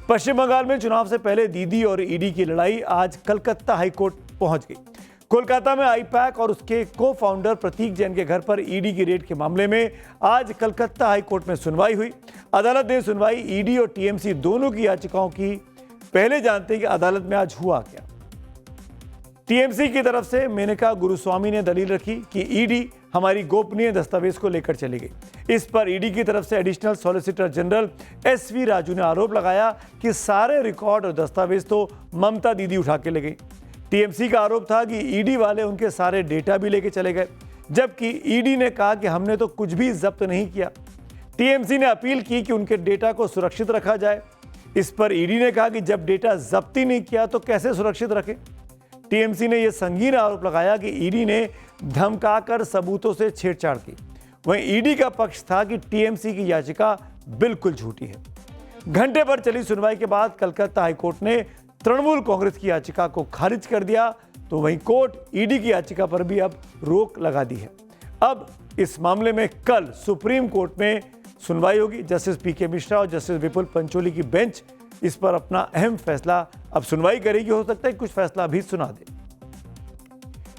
पश्चिम बंगाल में चुनाव से पहले दीदी और ईडी की लड़ाई आज कलकत्ता हाईकोर्ट पहुंच गई। कोलकाता में आईपैक और उसके को फाउंडर प्रतीक जैन के घर पर ईडी की रेड के मामले में आज कलकत्ता हाईकोर्ट में सुनवाई हुई। अदालत ने सुनवाई ईडी और टीएमसी दोनों की याचिकाओं की। पहले जानते हैं कि अदालत में आज हुआ क्या। टीएमसी की तरफ से मेनका गुरुस्वामी ने दलील रखी कि ईडी हमारी गोपनीय दस्तावेज को लेकर चली गई। इस पर ईडी की तरफ से additional solicitor general SV Raju ने आरोप लगाया कि सारे रिकॉर्ड और दस्तावेज तो ममता दीदी उठा के ले गई। टीएमसी का आरोप था कि ईडी वाले उनके सारे डेटा भी लेके चले गए, जबकि ईडी ने कहा कि हमने तो कुछ भी जब्त नहीं किया। टीएमसी ने अपील की कि उनके डेटा को सुरक्षित रखा जाए। इस पर ईडी ने कहा कि जब डेटा जब्ती नहीं किया तो कैसे सुरक्षित रखें। टीएमसी ने यह संगीन आरोप लगाया कि ईडी ने धमकाकर सबूतों से छेड़छाड़ की। वहीं ईडी का पक्ष था कि टीएमसी की याचिका बिल्कुल झूठी है। घंटे भर चली सुनवाई के बाद कलकत्ता हाईकोर्ट ने तृणमूल कांग्रेस की याचिका को खारिज कर दिया, तो वहीं कोर्ट ईडी की याचिका पर भी अब रोक लगा दी है। अब इस मामले में कल सुप्रीम कोर्ट में सुनवाई होगी। जस्टिस पीके मिश्रा और जस्टिस विपुल पंचोली की बेंच इस पर अपना अहम फैसला अब सुनवाई करेगी। हो सकता है कुछ फैसला भी सुना दे।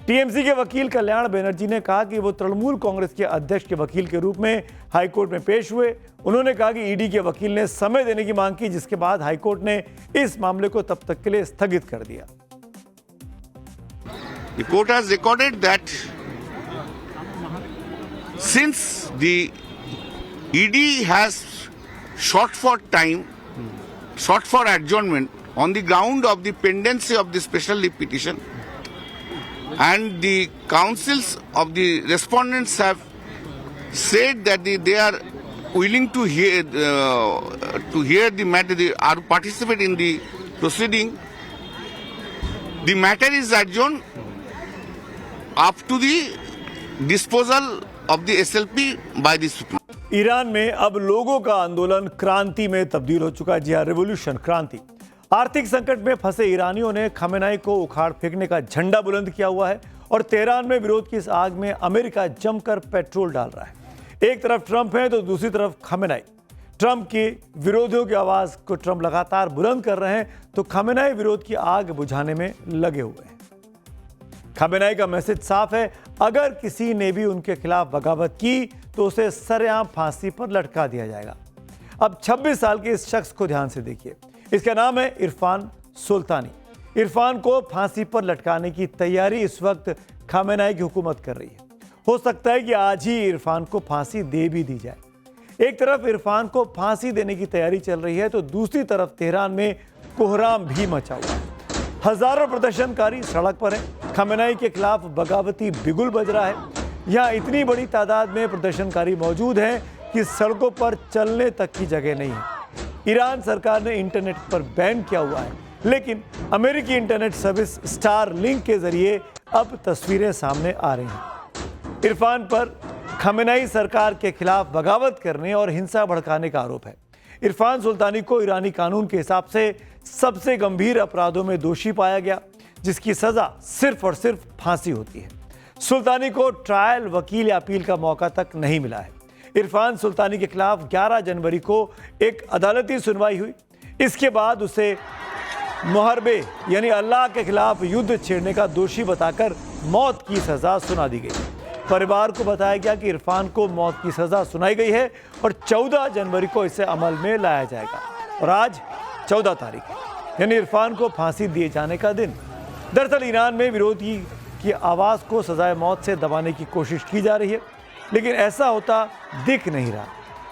टीएमसी के वकील कल्याण बनर्जी ने कहा कि वो तृणमूल कांग्रेस के अध्यक्ष के वकील के रूप में हाईकोर्ट में पेश हुए। उन्होंने कहा कि ईडी के वकील ने समय देने की मांग की, जिसके बाद हाईकोर्ट ने इस मामले को तब तक के लिए स्थगित कर दिया। The court has recorded that since the ED has sought for time, sought for adjournment on the ground of the pendency of the special leave petition, and the counsels of the respondents have said that they are willing to hear the matter, they are participate in the proceeding. The matter is adjourned up to the disposal of the SLP by the Supreme. Iran में अब लोगों का आंदोलन क्रांति में तब्दील हो चुका है। जी हाँ, रेवोल्यूशन, क्रांति। आर्थिक संकट में फंसे ईरानियों ने खमेनाई को उखाड़ फेंकने का झंडा बुलंद किया हुआ है और तेहरान में विरोध की इस आग में अमेरिका जमकर पेट्रोल डाल रहा है। एक तरफ ट्रंप है तो दूसरी तरफ खमेनाई। ट्रंप के विरोधियों की आवाज को ट्रंप लगातार बुलंद कर रहे हैं, तो खमेनाई विरोध की आग बुझाने में लगे हुए हैं। खमेनाई का मैसेज साफ है, अगर किसी ने भी उनके खिलाफ बगावत की तो उसे सरेआम फांसी पर लटका दिया जाएगा। अब 26 साल के इस शख्स को ध्यान से देखिए। इसका नाम है इरफान सुल्तानी। इरफान को फांसी पर लटकाने की तैयारी इस वक्त खमेनाई की हुकूमत कर रही है। हो सकता है कि आज ही इरफान को फांसी दे भी दी जाए। एक तरफ इरफान को फांसी देने की तैयारी चल रही है तो दूसरी तरफ तेहरान में कोहराम भी मचा हुआ है। हजारों प्रदर्शनकारी सड़क पर हैं। खमेनाई के खिलाफ बगावती बिगुल बज रहा है। यहाँ इतनी बड़ी तादाद में प्रदर्शनकारी मौजूद हैं कि सड़कों पर चलने तक की जगह नहीं है। ईरान सरकार ने इंटरनेट पर बैन किया हुआ है, लेकिन अमेरिकी इंटरनेट सर्विस स्टार लिंक के जरिए अब तस्वीरें सामने आ रही हैं। इरफान पर खमेनाई सरकार के खिलाफ बगावत करने और हिंसा भड़काने का आरोप है। इरफान सुल्तानी को ईरानी कानून के हिसाब से सबसे गंभीर अपराधों में दोषी पाया गया, जिसकी सजा सिर्फ और सिर्फ फांसी होती है। सुल्तानी को ट्रायल, वकील या अपील का मौका तक नहीं मिला है। इरफान सुल्तानी के खिलाफ 11 जनवरी को एक अदालती सुनवाई हुई। इसके बाद उसे मुहरबे यानी अल्लाह के खिलाफ युद्ध छेड़ने का दोषी बताकर मौत की सजा सुना दी गई। परिवार को बताया गया कि इरफान को मौत की सजा सुनाई गई है और 14 जनवरी को इसे अमल में लाया जाएगा। और आज 14 तारीख है, यानी इरफान को फांसी दिए जाने का दिन। दरअसल ईरान में विरोधी की आवाज़ को सजाए मौत से दबाने की कोशिश की जा रही है, लेकिन ऐसा होता दिख नहीं रहा।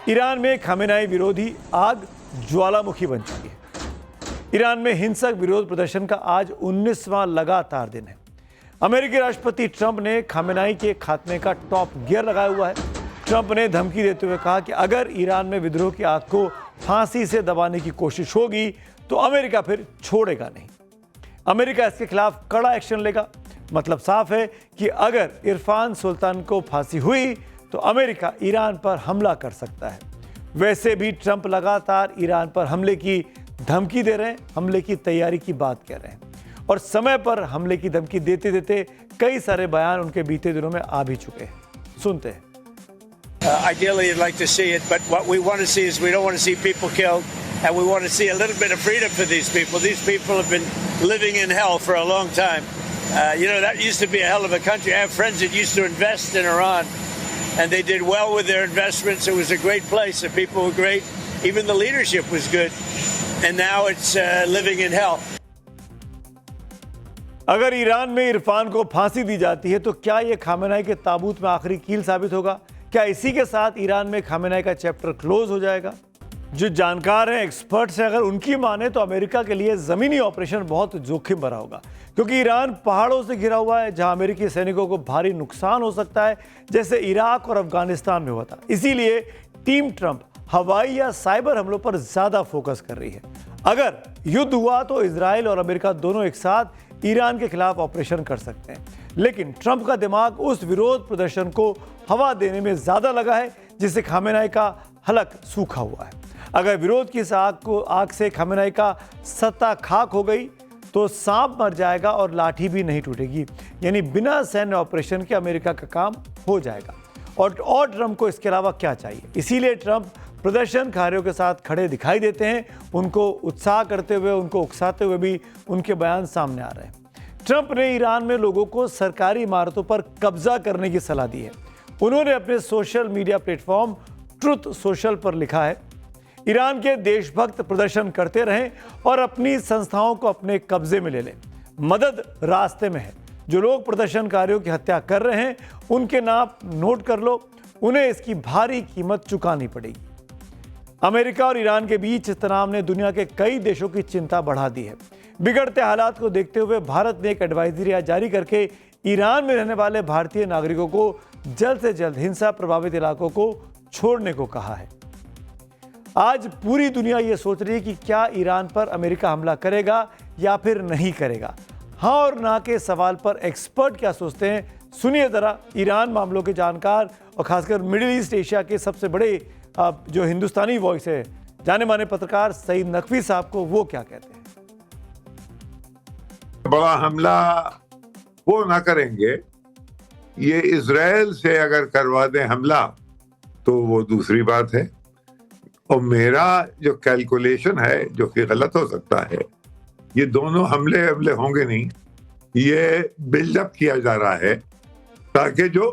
ईरान में खमेनाई विरोधी आग ज्वालामुखी बन चुकी है। ईरान में हिंसक विरोध प्रदर्शन का आज 19वां लगातार दिन है। अमेरिकी राष्ट्रपति ट्रंप ने खमेनाई के खात्मे का टॉप गियर लगाया हुआ है। ट्रंप ने धमकी देते हुए कहा कि अगर ईरान में विद्रोह की आग को फांसी से दबाने की कोशिश होगी तो अमेरिका फिर छोड़ेगा नहीं। अमेरिका इसके खिलाफ कड़ा एक्शन लेगा। मतलब साफ है कि अगर इरफान सुल्तान को फांसी हुई तो अमेरिका ईरान पर हमला कर सकता है। वैसे भी ट्रंप लगातार ईरान पर हमले की धमकी दे रहे हैं, हमले की तैयारी की बात कर रहे हैं और समय पर हमले की धमकी देते देते कई सारे बयान उनके बीते दिनों में आ भी चुके हैं। सुनते हैं। Ideally, you'd like to see it, but what we want to see is we don't want to see people killed, and we want to see a little bit of freedom for these people. These people have been living in hell for a long time. That used to be a hell of a country. I have friends that used to invest in Iran, and they did well with their investments. It was a great place. The people were great. Even the leadership was good. And now it's living in hell. अगर Iran में इरफान को फांसी दी जाती है तो क्या यह खामेनाई के ताबूत में आखिरी कील साबित होगा? क्या इसी के साथ ईरान में खामेनाई का चैप्टर क्लोज हो जाएगा? जो जानकार हैं, एक्सपर्ट्स हैं, अगर उनकी माने तो अमेरिका के लिए जमीनी ऑपरेशन बहुत जोखिम भरा होगा, क्योंकि ईरान पहाड़ों से घिरा हुआ है जहां अमेरिकी सैनिकों को भारी नुकसान हो सकता है, जैसे इराक और अफगानिस्तान में हुआ था। इसीलिए टीम ट्रंप हवाई या साइबर हमलों पर ज्यादा फोकस कर रही है। अगर युद्ध हुआ तो इजराइल और अमेरिका दोनों एक साथ ईरान के खिलाफ ऑपरेशन कर सकते हैं, लेकिन ट्रंप का दिमाग उस विरोध प्रदर्शन को हवा देने में ज्यादा लगा है जिससे खामेनाई का हलक सूखा हुआ है। अगर विरोध की इस आग से खामेनाई का सत्ता खाक हो गई तो सांप मर जाएगा और लाठी भी नहीं टूटेगी, यानी बिना सैन्य ऑपरेशन के अमेरिका का काम हो जाएगा। और ट्रंप को इसके अलावा क्या चाहिए? इसीलिए ट्रंप प्रदर्शनकारियों के साथ खड़े दिखाई देते हैं, उनको उत्साह करते हुए, उनको उकसाते हुए भी उनके बयान सामने आ रहे हैं। ट्रंप ने ईरान में लोगों को सरकारी इमारतों पर कब्जा करने की सलाह दी है। उन्होंने अपने social media platform truth social पर लिखा है, ईरान के देशभक्त प्रदर्शन करते रहें और अपनी संस्थाओं को अपने कब्जे में ले लें। मदद रास्ते में है। जो लोग प्रदर्शनकारियों की हत्या कर रहे हैं उनके नाम नोट कर लो, उन्हें इसकी भारी कीमत चुकानी पड़ेगी। अमेरिका और ईरान के बीच इस तनाव ने दुनिया के कई देशों की चिंता बढ़ा दी है। बिगड़ते हालात को देखते हुए भारत ने एक एडवाइजरी जारी करके ईरान में रहने वाले भारतीय नागरिकों को जल्द से जल्द हिंसा प्रभावित इलाकों को छोड़ने को कहा है। आज पूरी दुनिया ये सोच रही है कि क्या ईरान पर अमेरिका हमला करेगा या फिर नहीं करेगा। हाँ और ना के सवाल पर एक्सपर्ट क्या सोचते हैं, सुनिए जरा। ईरान मामलों के जानकार और खासकर मिडिल ईस्ट एशिया के सबसे बड़े जो हिंदुस्तानी वॉइस है, जाने माने पत्रकार सईद नकवी साहब को वो क्या कहते हैं। बड़ा हमला वो ना करेंगे, ये इजराइल से अगर करवा दें हमला तो वो दूसरी बात है। और मेरा जो कैलकुलेशन है, जो कि गलत हो सकता है, ये दोनों हमले होंगे नहीं, ये बिल्डअप किया जा रहा है ताकि जो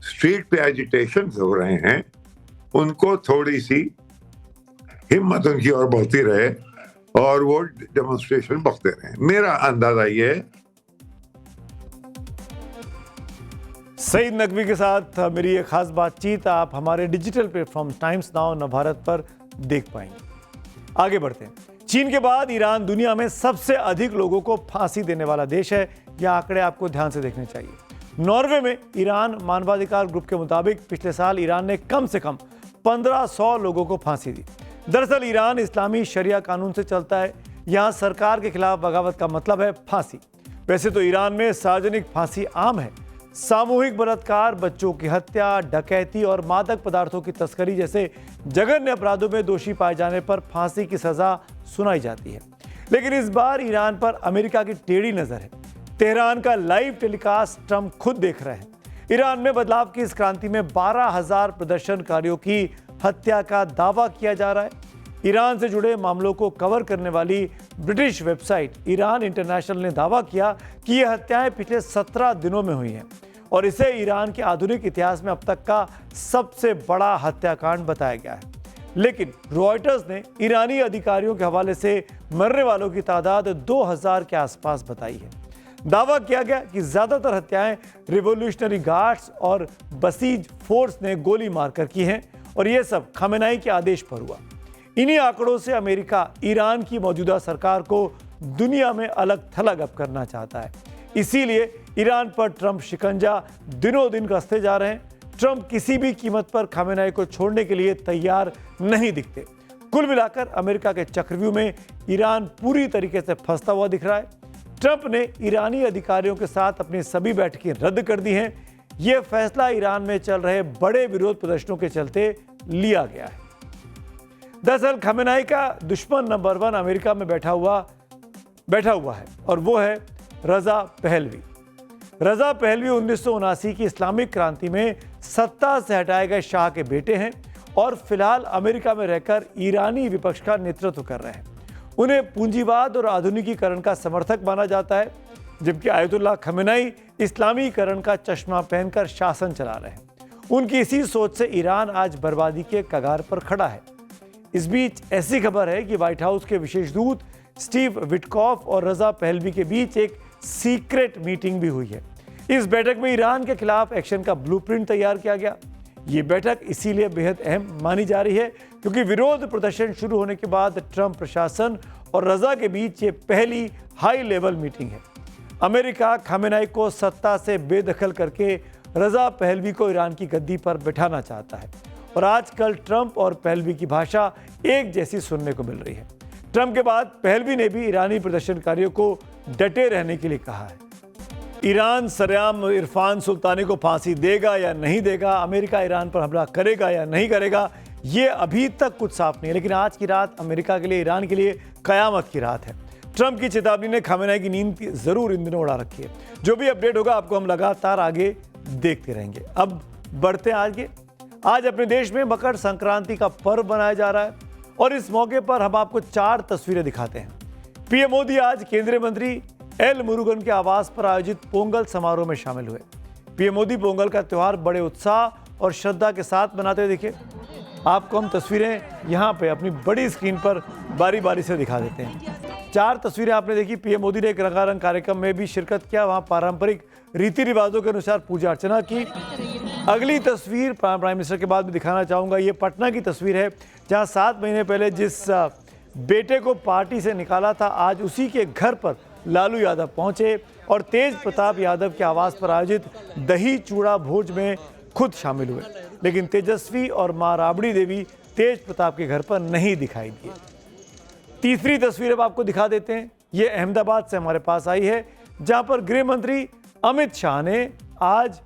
स्ट्रीट पे एजिटेशन हो रहे हैं उनको थोड़ी सी हिम्मत उनकी और बढ़ती रहे और वो डेमोन्स्ट्रेशन बढ़ते रहे। मेरा अंदाजा ये है। सईद नकवी के साथ मेरी ये खास बातचीत आप हमारे digital platform times now Navbharat पर देख पाएंगे। आगे बढ़ते हैं। चीन के बाद ईरान दुनिया में सबसे अधिक लोगों को फांसी देने वाला देश है। यह आंकड़े आपको ध्यान से देखने चाहिए। नॉर्वे में ईरान मानवाधिकार ग्रुप के मुताबिक पिछले साल ईरान ने कम से कम 1500 लोगों को फांसी दी। दरअसल ईरान इस्लामी शरिया कानून से चलता है। यहाँ सरकार के खिलाफ बगावत का मतलब है फांसी। वैसे तो ईरान में सार्वजनिक फांसी आम है। सामूहिक बलात्कार, बच्चों की हत्या, डकैती और मादक पदार्थों की तस्करी जैसे जघन्य अपराधों में दोषी पाए जाने पर फांसी की सजा सुनाई जाती है। लेकिन इस बार ईरान पर अमेरिका की टेढ़ी नजर है। तेहरान का लाइव टेलीकास्ट ट्रंप खुद देख रहे हैं। ईरान में बदलाव की इस क्रांति में 12,000 प्रदर्शनकारियों की हत्या का दावा किया जा रहा है। ईरान से जुड़े मामलों को कवर करने वाली ब्रिटिश वेबसाइट ईरान इंटरनेशनल ने दावा किया कि ये हत्याएं पिछले 17 दिनों में हुई हैं और इसे ईरान के आधुनिक इतिहास में अब तक का सबसे बड़ा हत्याकांड बताया गया है। लेकिन रॉयटर्स ने ईरानी अधिकारियों के हवाले से मरने वालों की तादाद 2000 के आसपास बताई है। दावा किया गया कि ज्यादातर हत्याएं रिवॉल्यूशनरी गार्ड्स और बसीज फोर्स ने गोली मारकर की हैं और यह सब खामेनाई के आदेश पर हुआ। इन्हीं आंकड़ों से अमेरिका ईरान की मौजूदा सरकार को दुनिया में अलग थलग अब करना चाहता है। इसीलिए ईरान पर ट्रंप शिकंजा दिनों दिन कसते जा रहे हैं। ट्रंप किसी भी कीमत पर खामेनाई को छोड़ने के लिए तैयार नहीं दिखते। कुल मिलाकर अमेरिका के चक्रव्यूह में ईरान पूरी तरीके से फंसता हुआ दिख रहा है। ट्रंप ने ईरानी अधिकारियों के साथ अपनी सभी बैठकें रद्द कर दी हैं। यह फैसला ईरान में चल रहे बड़े विरोध प्रदर्शनों के चलते लिया गया है। दरअसल खामेनाई का दुश्मन नंबर 1 अमेरिका में बैठा हुआ है और वो है रजा पहलवी। रजा पहलवी 1979 की इस्लामिक क्रांति में सत्ता से हटाए गए शाह के बेटे हैं और फिलहाल अमेरिका में रहकर ईरानी विपक्ष का नेतृत्व कर रहे हैं। उन्हें पूंजीवाद और आधुनिकीकरण का समर्थक माना जाता है, जबकि आयतुल्लाह खमेनेई इस्लामीकरण का चश्मा पहनकर शासन चला रहे हैं। उनकी इसी सोच से ईरान आज बर्बादी के कगार पर खड़ा है। इस बीच ऐसी खबर है कि व्हाइट हाउस के विशेष दूत स्टीव विटकॉफ और रजा पहलवी के बीच एक सीक्रेट मीटिंग भी हुई है। इस बैठक में ईरान के खिलाफ एक्शन का ब्लूप्रिंट तैयार किया गया। ये बैठक इसीलिए बेहद अहम मानी जा रही है क्योंकि विरोध प्रदर्शन शुरू होने के बाद ट्रंप प्रशासन और रजा के बीच ये पहली हाई लेवल मीटिंग है। अमेरिका खमेनेई को सत्ता से बेदखल करके रजा पहलवी को ईरान की गद्दी पर बैठाना चाहता है और आजकल ट्रंप और पहलवी की भाषा एक जैसी सुनने को मिल रही है। ट्रंप के बाद पहलवी ने भी ईरानी प्रदर्शनकारियों को डटे रहने के लिए कहा है। ईरान सरेआम इरफान सुल्तानी को फांसी देगा या नहीं देगा, अमेरिका ईरान पर हमला करेगा या नहीं करेगा, ये अभी तक कुछ साफ नहीं है। लेकिन आज की रात अमेरिका के लिए, ईरान के लिए कयामत की रात है। ट्रंप की चेतावनी ने खमेनेई की नींद जरूर इन दिनों उड़ा रखी है। जो भी अपडेट होगा आपको हम लगातार आगे देखते रहेंगे। अब बढ़ते हैं आगे। आज अपने देश में मकर संक्रांति का पर्व मनाया जा रहा है और इस मौके पर हम आपको 4 तस्वीरें दिखाते हैं। पीएम मोदी आज केंद्रीय मंत्री एल मुरुगन के आवास पर आयोजित पोंगल समारोह में शामिल हुए। पीएम मोदी पोंगल का त्यौहार बड़े उत्साह और श्रद्धा के साथ मनाते हुए दिखे। आपको हम तस्वीरें यहाँ पे अपनी बड़ी स्क्रीन पर बारी बारी से दिखा देते हैं। 4 तस्वीरें आपने देखी। पीएम मोदी ने एक रंगारंग कार्यक्रम में भी शिरकत किया, वहाँ पारंपरिक रीति रिवाजों के अनुसार पूजा अर्चना की। अगली तस्वीर प्राइम मिनिस्टर के बाद में दिखाना चाहूँगा। ये पटना की तस्वीर है जहाँ 7 महीने पहले जिस बेटे को पार्टी से निकाला था, आज उसी के घर पर लालू यादव पहुंचे और तेज प्रताप यादव के आवास पर आयोजित दही चूड़ा भोज में खुद शामिल हुए। लेकिन तेजस्वी और मां राबड़ी देवी तेज प्रताप के घर पर नहीं दिखाई दिए। तीसरी तस्वीर अब आपको दिखा देते हैं। ये अहमदाबाद से हमारे पास आई है, जहां पर गृह मंत्री अमित शाह ने आज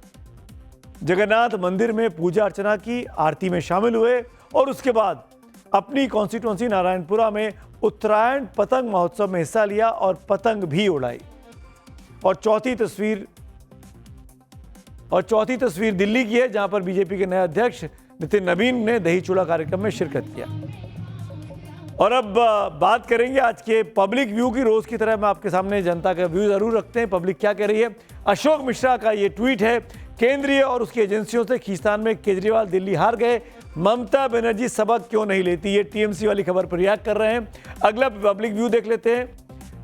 जगन्नाथ मंदिर में पूजा अर्चना की, आरती में शामिल हुए और उसके बाद अपनी कॉन्स्टिट्यूंसी नारायणपुरा में उत्तरायण पतंग महोत्सव में हिस्सा लिया और पतंग भी उड़ाई। और चौथी तस्वीर दिल्ली की है, जहां पर बीजेपी के नए अध्यक्ष नितिन नवीन ने दही चूड़ा कार्यक्रम में शिरकत किया। और अब बात करेंगे आज के पब्लिक व्यू की। रोज की तरह मैं आपके सामने जनता का व्यू जरूर रखते हैं, पब्लिक क्या कह रही है। अशोक मिश्रा का ये ट्वीट है, केंद्रीय और उसकी एजेंसियों से खींचतान में केजरीवाल दिल्ली हार गए, ममता बनर्जी सबक क्यों नहीं लेती। ये टीएमसी वाली खबर पर रिएक्ट कर रहे हैं। अगला पब्लिक व्यू देख लेते हैं।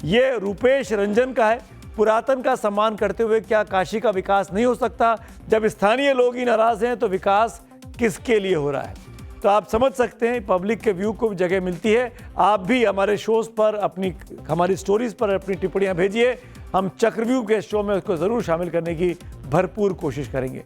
ये रूपेश रंजन का है, पुरातन का सम्मान करते हुए क्या काशी का विकास नहीं हो सकता। जब स्थानीय लोग ही नाराज हैं तो विकास किसके लिए हो रहा है। तो आप समझ सकते हैं पब्लिक के व्यू को जगह मिलती है। आप भी हमारे शोज पर हमारी स्टोरीज पर अपनी टिप्पणियां भेजिए। हम चक्रव्यूह के शो में उसको जरूर शामिल करने की भरपूर कोशिश करेंगे।